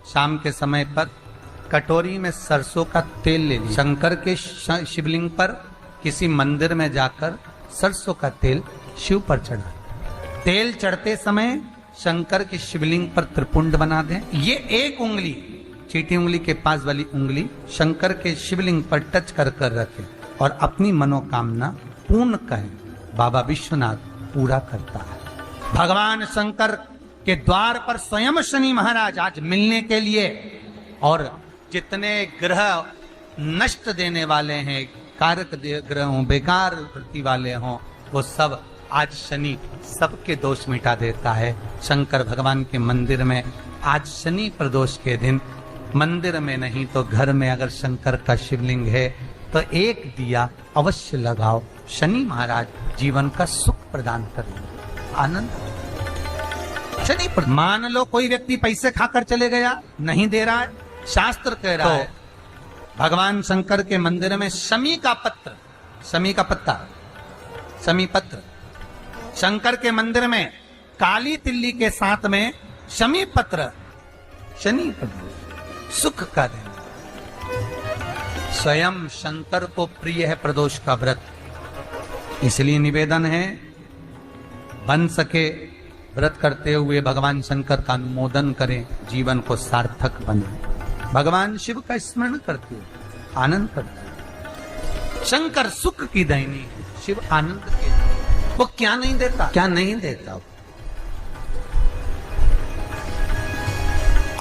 शाम के समय पर कटोरी में सरसों का तेल ले लीजिए। शंकर के शिवलिंग पर किसी मंदिर में जाकर सरसों का तेल शिव पर चढ़ा। तेल चढ़ते समय शंकर के शिवलिंग पर त्रिपुंड बना दें। ये एक उंगली, चीटी उंगली के पास वाली उंगली शंकर के शिवलिंग पर टच कर कर रखें और अपनी मनोकामना पूर्ण कहें। बाबा विश्वनाथ पूरा करता है। भगवान शंकर के द्वार पर स्वयं शनि महाराज आज मिलने के लिए, और जितने ग्रह नष्ट देने वाले हैं, कारक ग्रह हों, बेकार वृत्ति वाले हों, वो सब आज शनि सबके दोष मिटा देता है। शंकर भगवान के मंदिर में आज शनि प्रदोष के दिन मंदिर में नहीं तो घर में अगर शंकर का शिवलिंग है तो एक दिया अवश्य लगाओ। शनि महाराज जीवन का सुख प्रदान करेंगे, आनंद। शनि पर मान लो कोई व्यक्ति पैसे खाकर चले गया, नहीं दे रहा है, शास्त्र कह रहा है भगवान शंकर के मंदिर में शमी का पत्र, शमी का पत्ता, शमी पत्र, शंकर के मंदिर में काली तिल्ली के साथ में शमी पत्र, शनि प्रदोष सुख का दिन। स्वयं शंकर को प्रिय है प्रदोष का व्रत, इसलिए निवेदन है बन सके व्रत करते हुए भगवान शंकर का अनुमोदन करें, जीवन को सार्थक बने। भगवान शिव का स्मरण करते हुए आनंद करते हैं। शंकर सुख की दायिनी है, शिव आनंद की। वो क्या नहीं देता, क्या नहीं देता।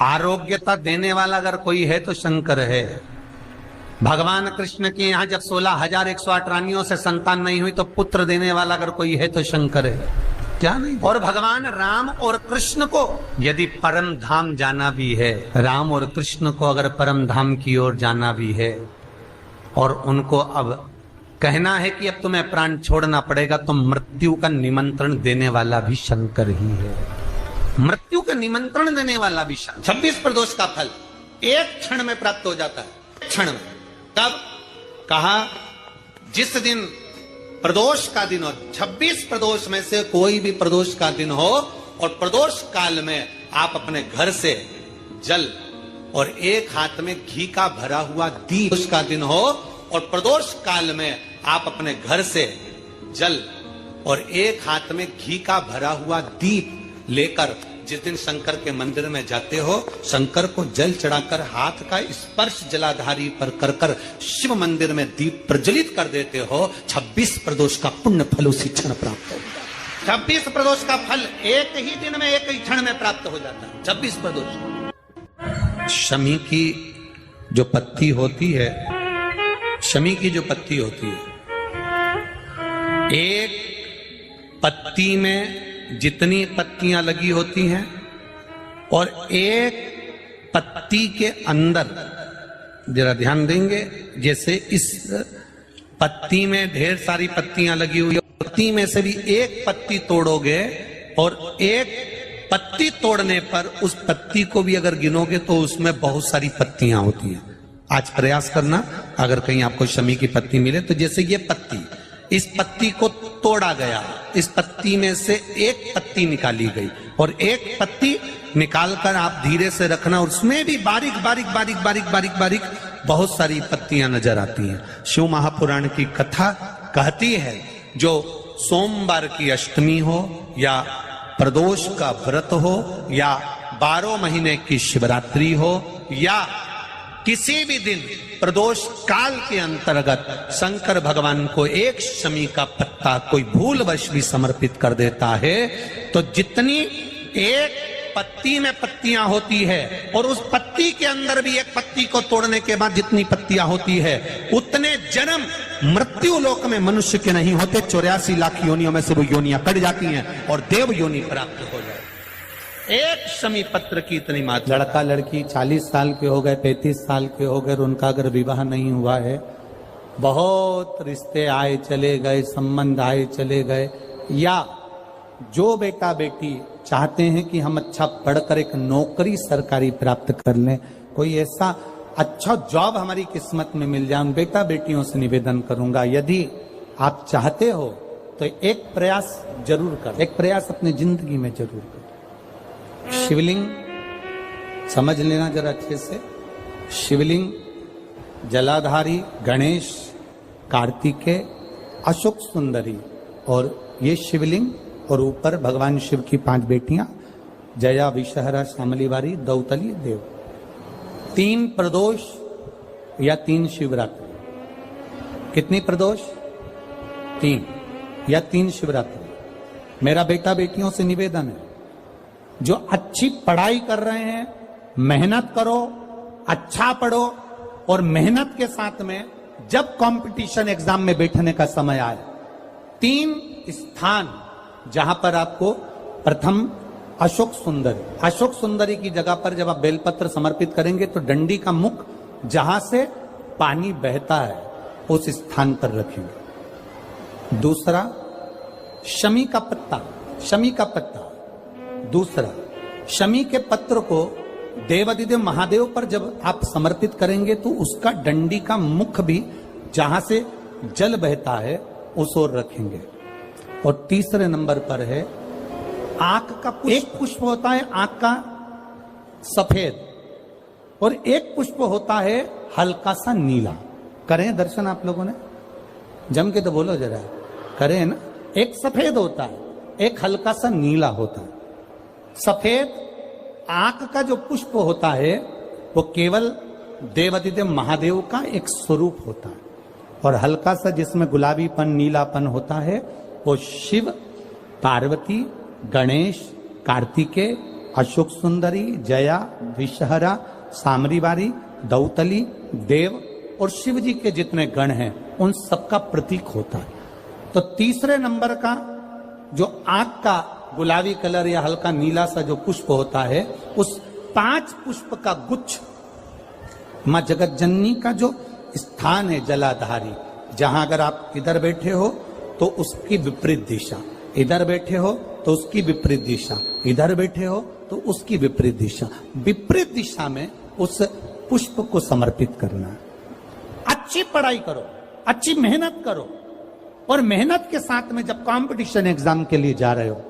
आरोग्यता देने वाला अगर कोई है तो शंकर है। भगवान कृष्ण के यहाँ जब 16,108 रानियों से संतान नहीं हुई तो पुत्र देने वाला अगर कोई है तो शंकर है, क्या नहीं। और भगवान राम और कृष्ण को यदि परम धाम जाना भी है, राम और कृष्ण को अगर परम धाम की ओर जाना भी है और उनको अब कहना है कि अब तुम्हें प्राण छोड़ना पड़ेगा, तो मृत्यु का निमंत्रण देने वाला भी शंकर ही है। मृत्यु का निमंत्रण देने वाला भी शंकर। 26 प्रदोष का फल एक क्षण में प्राप्त हो जाता है, क्षण में। तब कहा जिस दिन प्रदोष का दिन हो, 26 प्रदोष में से कोई भी प्रदोष का दिन हो और प्रदोष काल में आप अपने घर से जल और एक हाथ में घी का भरा हुआ दीप का दिन हो, और प्रदोष काल में आप अपने घर से जल और एक हाथ में घी का भरा हुआ दीप लेकर जिस दिन शंकर के मंदिर में जाते हो, शंकर को जल चढ़ाकर हाथ का स्पर्श जलाधारी पर कर कर शिव मंदिर में दीप प्रज्वलित कर देते हो, 26 प्रदोष का पुण्य फल उसी क्षण प्राप्त हो जाता है। 26 प्रदोष का फल एक ही दिन में, एक ही क्षण में प्राप्त हो जाता है। 26 प्रदोष। शमी की जो पत्ती होती है, शमी की जो पत्ती होती है, एक पत्ती में जितनी पत्तियां लगी होती हैं और एक पत्ती के अंदर, जरा ध्यान देंगे, जैसे इस पत्ती में ढेर सारी पत्तियां लगी हुई, पत्ती में से भी एक पत्ती तोड़ोगे और एक पत्ती तोड़ने पर उस पत्ती को भी अगर गिनोगे तो उसमें बहुत सारी पत्तियां होती हैं। आज प्रयास करना, अगर कहीं आपको शमी की पत्ती मिले तो जैसे ये पत्ती, इस पत्ती को तोड़ा गया, इस पत्ती में से एक पत्ती निकाली गई और एक पत्ती निकालकर आप धीरे से रखना, उसमें भी बारीक बारीक बारीक बारीक बारीक बारीक बहुत सारी पत्तियां नजर आती हैं। शिव महापुराण की कथा कहती है जो सोमवार की अष्टमी हो या प्रदोष का व्रत हो या 12 महीने की शिवरात्रि हो या किसी भी दिन प्रदोष काल के अंतर्गत शंकर भगवान को एक शमी का पत्ता कोई भूलवश भी समर्पित कर देता है तो जितनी एक पत्ती में पत्तियां होती है और उस पत्ती के अंदर भी एक पत्ती को तोड़ने के बाद जितनी पत्तियां होती है उतने जन्म मृत्यु लोक में मनुष्य के नहीं होते। 84 लाख योनियों में से वो योनियां कट जाती हैं और देव योनि प्राप्त हो जाए। एक शमी पत्र की इतनी मात्रा। लड़का लड़की 40 साल के हो गए, 35 साल के हो गए, उनका अगर विवाह नहीं हुआ है, बहुत रिश्ते आए चले गए, संबंध आए चले गए, या जो बेटा बेटी चाहते हैं कि हम अच्छा पढ़कर एक नौकरी सरकारी प्राप्त कर लें, कोई ऐसा अच्छा जॉब हमारी किस्मत में मिल जाए, उन बेटा बेटियों से निवेदन करूंगा यदि आप चाहते हो तो एक प्रयास जरूर करें, एक प्रयास अपनी जिंदगी में जरूर करें। शिवलिंग समझ लेना जरा अच्छे से। शिवलिंग, जलाधारी, गणेश, कार्तिकेय, अशोक सुंदरी, और ये शिवलिंग, और ऊपर भगवान शिव की 5 बेटियां, जया, विषहरा, शामलीवारी, दौतली, देव। 3 प्रदोष या 3 शिवरात्रि। कितनी प्रदोष? 3 या 3 शिवरात्रि। मेरा बेटा बेटियों से निवेदन है, जो अच्छी पढ़ाई कर रहे हैं, मेहनत करो, अच्छा पढ़ो, और मेहनत के साथ में जब कंपटीशन एग्जाम में बैठने का समय आए, 3 स्थान जहां पर आपको प्रथम अशोक सुंदरी, अशोक सुंदरी की जगह पर जब आप बेलपत्र समर्पित करेंगे तो डंडी का मुख जहां से पानी बहता है उस स्थान पर रखेंगे। दूसरा, शमी का पत्ता, शमी का पत्ता। दूसरा, शमी के पत्र को देवादिदेव महादेव पर जब आप समर्पित करेंगे तो उसका डंडी का मुख भी जहां से जल बहता है उस ओर रखेंगे। और तीसरे नंबर पर है आंख का पुष्प। एक पुष्प होता है आंख का सफेद, और एक पुष्प होता है हल्का सा नीला। करें दर्शन आप लोगों ने? जम के तो बोलो जरा, करें ना? एक सफेद होता है, एक हल्का सा नीला होता है। सफेद आंख का जो पुष्प होता है वो केवल देवादिदेव महादेव का एक स्वरूप होता है, और हल्का सा जिसमें गुलाबीपन, नीलापन होता है वो शिव, पार्वती, गणेश, कार्तिकेय, अशोक सुंदरी, जया, विषहरा, सामरीवारी, दौतली, देव और शिव जी के जितने गण हैं उन सबका प्रतीक होता है। तो तीसरे नंबर का जो आंख का गुलाबी कलर या हल्का नीला सा जो पुष्प होता है, उस 5 पुष्प का गुच्छ मां जगत जननी का जो स्थान है जलाधारी, जहां अगर आप इधर बैठे हो तो उसकी विपरीत दिशा, इधर बैठे हो तो उसकी विपरीत दिशा, इधर बैठे हो तो उसकी विपरीत दिशा, विपरीत दिशा में उस पुष्प को समर्पित करना। अच्छी पढ़ाई करो, अच्छी मेहनत करो, और मेहनत के साथ में जब कंपटीशन एग्जाम के लिए जा रहे हो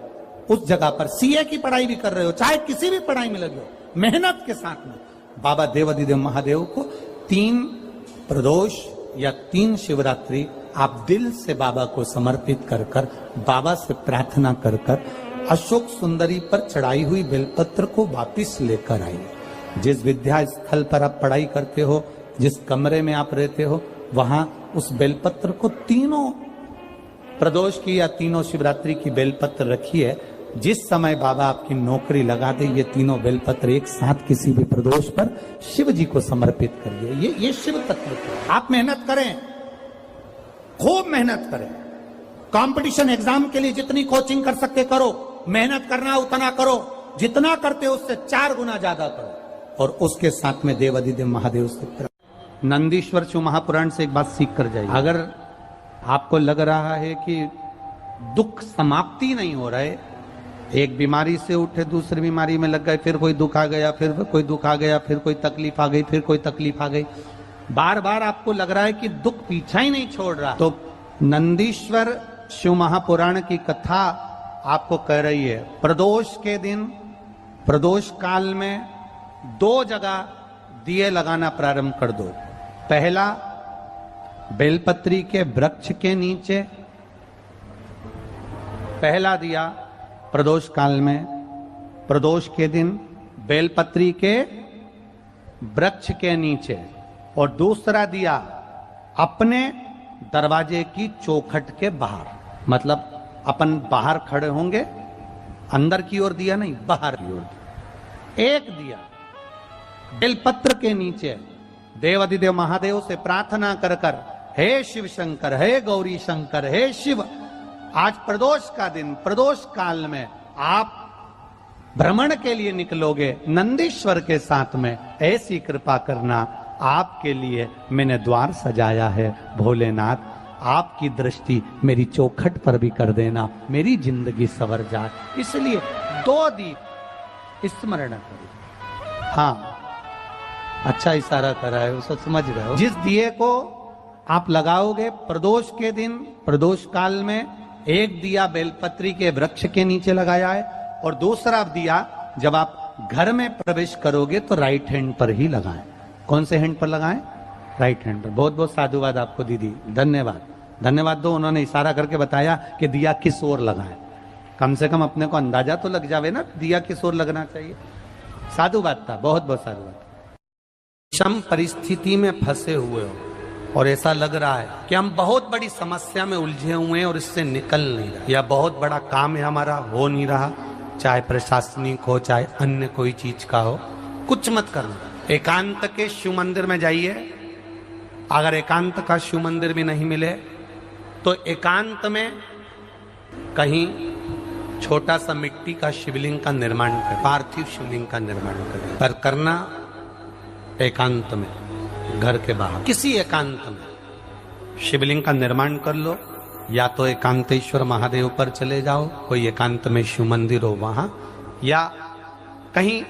उस जगह पर सीए की पढ़ाई भी कर रहे हो, चाहे किसी भी पढ़ाई में लगे हो, मेहनत के साथ में बाबा देवादिदेव महादेव को 3 प्रदोष या 3 शिवरात्रि आप दिल से बाबा को समर्पित कर कर, बाबा से प्रार्थना कर कर अशोक सुंदरी पर चढ़ाई हुई बेलपत्र को वापिस लेकर आइए। जिस विद्या स्थल पर आप पढ़ाई करते हो, जिस कमरे में आप रहते हो, वहां उस बेलपत्र को 3 प्रदोष की या 3 शिवरात्रि की बेलपत्र रखिए। जिस समय बाबा आपकी नौकरी लगा दे, ये 3 बेलपत्र एक साथ किसी भी प्रदोष पर शिव जी को समर्पित करिए। ये शिव तत्व है। आप मेहनत करें, खूब मेहनत करें, कंपटीशन एग्जाम के लिए जितनी कोचिंग कर सकते करो, मेहनत करना उतना करो, जितना करते हो उससे 4 गुना ज्यादा करो, और उसके साथ में देवादिदेव महादेव से नंदीश्वर शिव महापुराण से एक बात सीख कर जाइए। अगर आपको लग रहा है कि दुख समाप्ति नहीं हो रहा है, एक बीमारी से उठे दूसरी बीमारी में लग गए, फिर कोई दुख आ गया, फिर कोई दुख आ गया, फिर कोई तकलीफ आ गई, फिर कोई तकलीफ आ गई, बार बार आपको लग रहा है कि दुख पीछा ही नहीं छोड़ रहा, तो नंदीश्वर शिव महापुराण की कथा आपको कह रही है, प्रदोष के दिन, प्रदोष काल में 2 जगह दिए लगाना प्रारंभ कर दो। पहला, बेलपत्री के वृक्ष के नीचे पहला दिया प्रदोष काल में, प्रदोष के दिन बेलपत्री के वृक्ष के नीचे, और दूसरा दिया अपने दरवाजे की चौखट के बाहर, मतलब अपन बाहर खड़े होंगे, अंदर की ओर दिया नहीं, बाहर की ओर। एक दिया बेलपत्र के नीचे देवादिदेव महादेव से प्रार्थना कर कर, हे शिव शंकर, हे गौरी शंकर, हे शिव, आज प्रदोष का दिन, प्रदोष काल में आप भ्रमण के लिए निकलोगे नंदीश्वर के साथ में, ऐसी कृपा करना, आपके लिए मैंने द्वार सजाया है भोलेनाथ, आपकी दृष्टि मेरी चौखट पर भी कर देना, मेरी जिंदगी सवर जाए। इसलिए 2 दीप स्मरण करो। हाँ, अच्छा इशारा करा है, उसको समझ रहे हो। जिस दिए को आप लगाओगे प्रदोष के दिन, प्रदोष काल में, एक दिया बेलपत्री के वृक्ष के नीचे लगाया है, और दूसरा दिया जब आप घर में प्रवेश करोगे तो राइट हैंड पर ही लगाएं। कौन से हैंड पर लगाएं? राइट हैंड पर। बहुत बहुत साधुवाद आपको दीदी, धन्यवाद। धन्यवाद दो, उन्होंने इशारा करके बताया कि दिया किस ओर लगाएं। कम से कम अपने को अंदाजा तो लग जावे ना दिया किस ओर लगना चाहिए। साधुवाद था, बहुत बहुत साधुवाद। विषम परिस्थिति में फंसे हुए हो और ऐसा लग रहा है कि हम बहुत बड़ी समस्या में उलझे हुए हैं और इससे निकल नहीं रहा, या बहुत बड़ा काम है हमारा, हो नहीं रहा, चाहे प्रशासनिक हो चाहे अन्य कोई चीज का हो, कुछ मत करना। एकांत के शिव मंदिर में जाइए। अगर एकांत का शिव मंदिर भी नहीं मिले तो एकांत में कहीं छोटा सा मिट्टी का शिवलिंग का निर्माण कर, पार्थिव शिवलिंग का निर्माण करें, पर करना एकांत में, घर के बाहर किसी एकांत में शिवलिंग का निर्माण कर लो। या तो एकांतेश्वर महादेव पर चले जाओ, कोई एकांत में शिव मंदिर हो वहां, या कहीं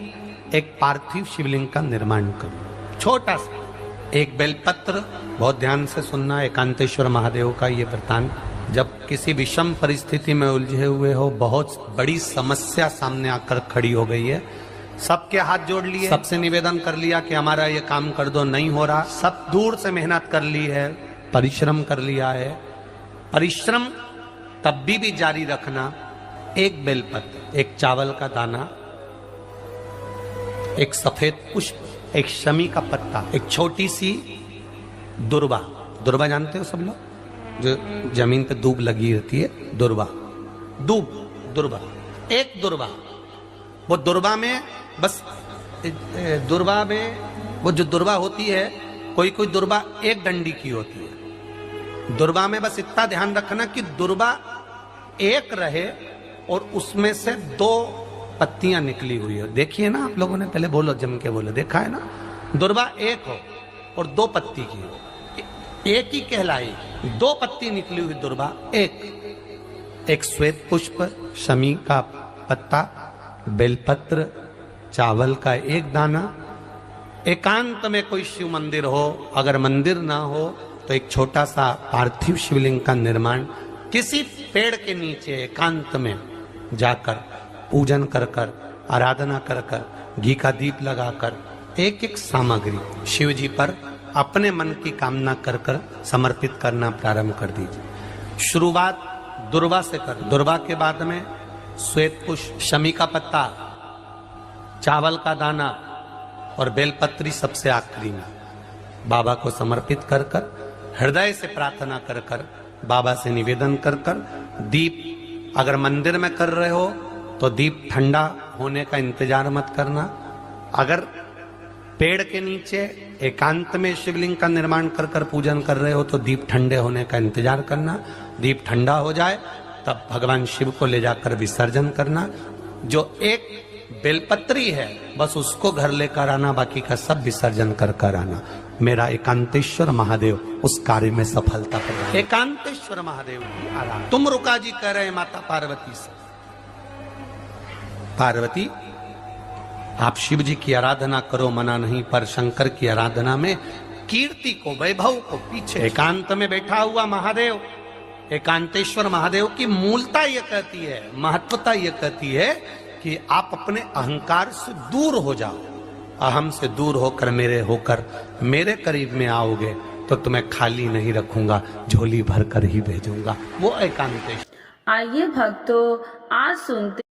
एक पार्थिव शिवलिंग का निर्माण करो, छोटा सा। एक बेलपत्र, बहुत ध्यान से सुनना, एकांतेश्वर महादेव का ये वृतांत। जब किसी विषम परिस्थिति में उलझे हुए हो, बहुत बड़ी समस्या सामने आकर खड़ी हो गई है, सबके हाथ जोड़ लिए, सबसे निवेदन कर लिया कि हमारा ये काम कर दो, नहीं हो रहा, सब दूर से मेहनत कर ली है, परिश्रम कर लिया है, परिश्रम तब भी जारी रखना। एक बेलपत्र, एक चावल का दाना, एक सफेद पुष्प, एक शमी का पत्ता, एक छोटी सी दुर्वा। दुर्वा जानते हो सब लोग, जो जमीन पे दूब लगी रहती है, दुर्वा, दुर्वा, एक दुर्वा। वो दुर्वा में बस, दुर्वा में वो जो दुर्वा होती है, कोई कोई दुर्वा एक डंडी की होती है। दुर्वा में बस इतना ध्यान रखना कि दुर्वा एक रहे और उसमें से 2 पत्तियां निकली हुई है। देखिए ना आप लोगों ने, पहले बोलो, जम के बोलो, देखा है ना? दुर्वा एक हो और 2 पत्ती की हो, एक ही कहलाएगी। 2 पत्ती निकली हुई दुर्वा एक श्वेत पुष्प, शमी का पत्ता, बेलपत्र, चावल का एक दाना। एकांत में कोई शिव मंदिर हो, अगर मंदिर ना हो तो एक छोटा सा पार्थिव शिवलिंग का निर्माण किसी पेड़ के नीचे एकांत में जाकर पूजन कर कर, आराधना कर कर, घी का दीप लगाकर, एक एक सामग्री शिव जी पर अपने मन की कामना कर कर समर्पित करना प्रारंभ कर दीजिए। शुरुआत दुर्वा से कर। दुर्वा के बाद में श्वेत पुष्प, शमी का पत्ता, चावल का दाना और बेलपत्री सबसे आखिरी में बाबा को समर्पित कर कर, हृदय से प्रार्थना कर कर, बाबा से निवेदन कर कर, दीप अगर मंदिर में कर रहे हो तो दीप ठंडा होने का इंतजार मत करना। अगर पेड़ के नीचे एकांत में शिवलिंग का निर्माण कर कर पूजन कर रहे हो तो दीप ठंडे होने का इंतजार करना। दीप ठंडा हो जाए तब भगवान शिव को ले जाकर विसर्जन करना। जो एक बेलपत्री है बस उसको घर लेकर आना, बाकी का सब विसर्जन कर कर आना। मेरा एकांतेश्वर महादेव उस कार्य में सफलता प्रदान। एकांतेश्वर महादेव की आराधना। तुम रुका जी कह रहे माता पार्वती से, पार्वती आप शिव जी की आराधना करो, मना नहीं, पर शंकर की आराधना में कीर्ति को, वैभव को पीछे। एकांत में बैठा हुआ महादेव, एकांतेश्वर महादेव की मूलता यह कहती है, महत्वता यह कहती है कि आप अपने अहंकार से दूर हो जाओ। अहम से दूर होकर मेरे करीब में आओगे तो तुम्हें खाली नहीं रखूंगा, झोली भर कर ही भेजूंगा। वो एकांतेश्वर। आइए भक्तों, आज सुनते